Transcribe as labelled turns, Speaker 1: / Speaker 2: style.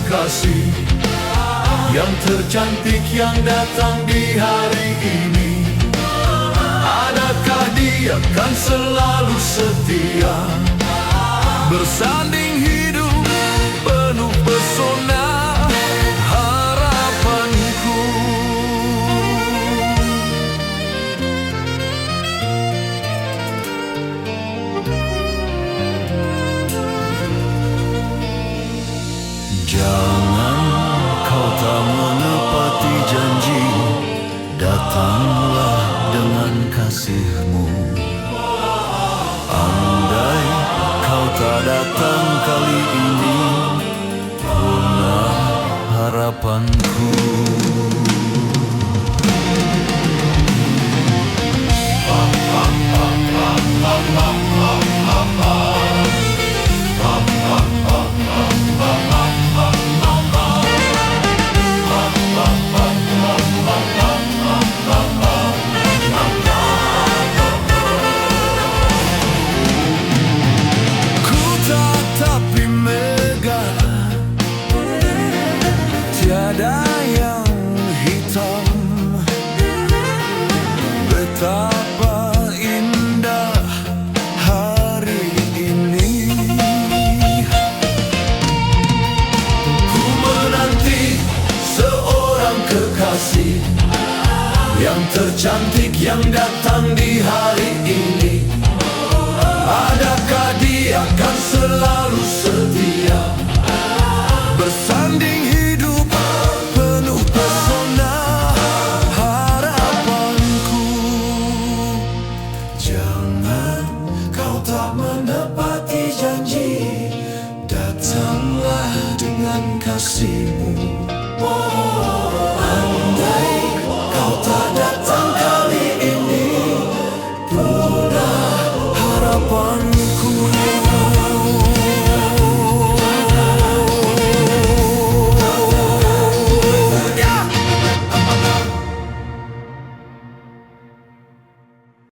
Speaker 1: kekasih yang tercantik yang datang di hari ini. Adakah dia kan selalu setia, bersanding hidup penuh pesona harapanku. Jangan kau tak menepati janji, datanglah dengan kasihmu. Andai kau tak datang kali ini, punah harapanku. Tiada yang hitam, betapa indah hari ini. Ku menanti seorang kekasih yang tercantik yang datang di hari ini. Adakah dia kan selalu setia, bersanding hidup penuh pesona harapanku. Jangan kau tak menepati janji, datanglah dengan kasihmu.